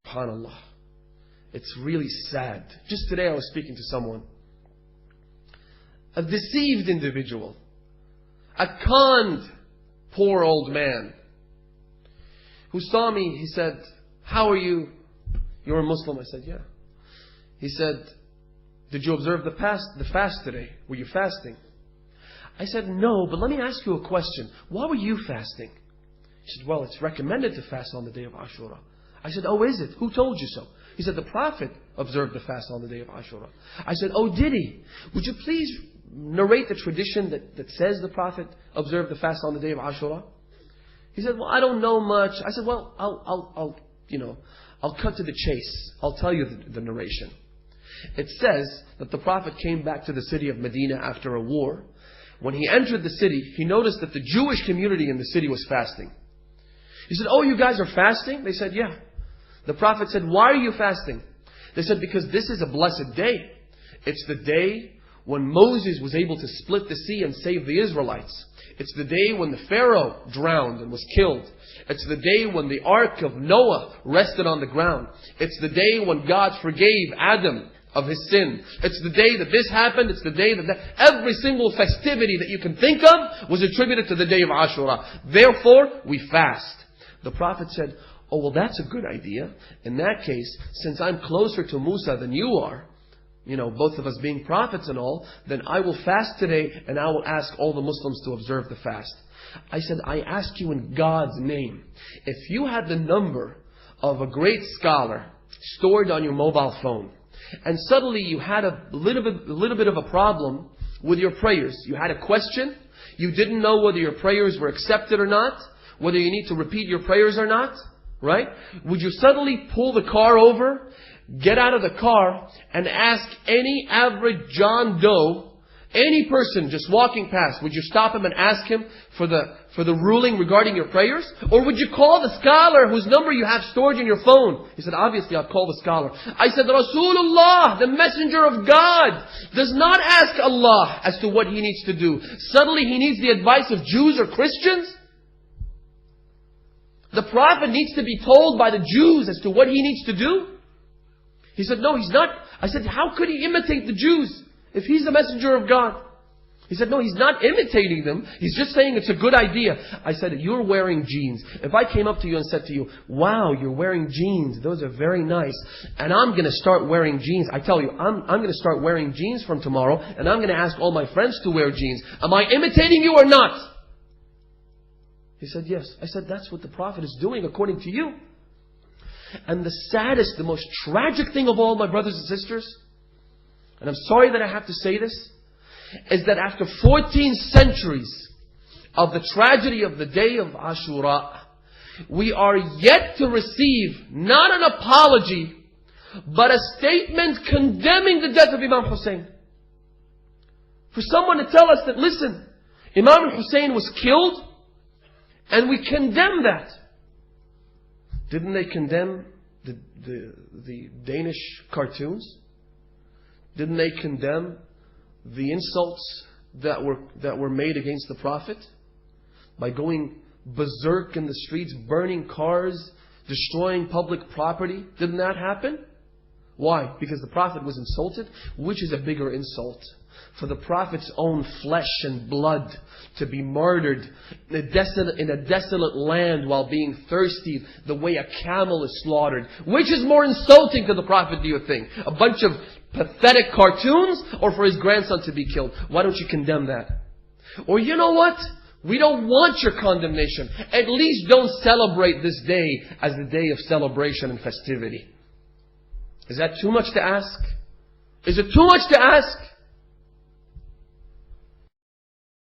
SubhanAllah. It's really sad. Just today I was speaking to someone. A deceived individual. A conned poor old man. Who saw me, he said, "How are you? You're a Muslim?" I said, "Yeah." He said, "Did you observe the fast today? Were you fasting?" I said, "No, but let me ask you a question. Why were you fasting?" He said, "Well, it's recommended to fast on the day of Ashura." I said, "Oh, is it? Who told you so?" He said, "The Prophet observed the fast on the day of Ashura." I said, "Oh, did he? Would you please narrate the tradition that says the Prophet observed the fast on the day of Ashura?" He said, "Well, I don't know much." I said, "Well, I'll cut to the chase. I'll tell you the narration." It says that the Prophet came back to the city of Medina after a war. When he entered the city, he noticed that the Jewish community in the city was fasting. He said, "Oh, you guys are fasting?" They said, "Yeah." The Prophet said, "Why are you fasting?" They said, "Because this is a blessed day. It's the day when Moses was able to split the sea and save the Israelites. It's the day when the Pharaoh drowned and was killed. It's the day when the ark of Noah rested on the ground. It's the day when God forgave Adam of his sin. It's the day that this happened. It's the day that every single festivity that you can think of was attributed to the day of Ashura. Therefore, we fast." The Prophet said, "Oh, well, that's a good idea. In that case, since I'm closer to Musa than you are, both of us being prophets and all, then I will fast today and I will ask all the Muslims to observe the fast." I said, "I ask you in God's name, if you had the number of a great scholar stored on your mobile phone, and suddenly you had a little bit of a problem with your prayers. You had a question. You didn't know whether your prayers were accepted or not, whether you need to repeat your prayers or not, right? Would you suddenly pull the car over, get out of the car, and ask any average John Doe, any person just walking past, would you stop him and ask him for the ruling regarding your prayers? Or would you call the scholar whose number you have stored in your phone?" He said, "Obviously I'd call the scholar." I said, "Rasulullah, the messenger of God, does not ask Allah as to what he needs to do. Suddenly he needs the advice of Jews or Christians? The Prophet needs to be told by the Jews as to what he needs to do?" He said, "No, he's not." I said, "How could he imitate the Jews if he's the messenger of God?" He said, "No, he's not imitating them. He's just saying it's a good idea." I said, "You're wearing jeans. If I came up to you and said to you, 'Wow, you're wearing jeans. Those are very nice. And I'm going to start wearing jeans.' I tell you, I'm going to start wearing jeans from tomorrow, and I'm going to ask all my friends to wear jeans. Am I imitating you or not?" He said, "Yes." I said, "That's what the Prophet is doing according to you." And the saddest, the most tragic thing of all, my brothers and sisters, and I'm sorry that I have to say this, is that after 14 centuries of the tragedy of the day of Ashura, we are yet to receive not an apology, but a statement condemning the death of Imam Hussein. For someone to tell us that, listen, Imam Hussein was killed, and we condemn that. Didn't they condemn the Danish cartoons? Didn't they condemn the insults that were made against the Prophet? By going berserk in the streets, burning cars, destroying public property? Didn't that happen? Why? Because the Prophet was insulted? Which is a bigger insult? For the Prophet's own flesh and blood to be murdered in a desolate land while being thirsty, the way a camel is slaughtered. Which is more insulting to the Prophet, do you think? A bunch of pathetic cartoons, or for his grandson to be killed? Why don't you condemn that? Or you know what? We don't want your condemnation. At least don't celebrate this day as a day of celebration and festivity. Is that too much to ask? Is it too much to ask?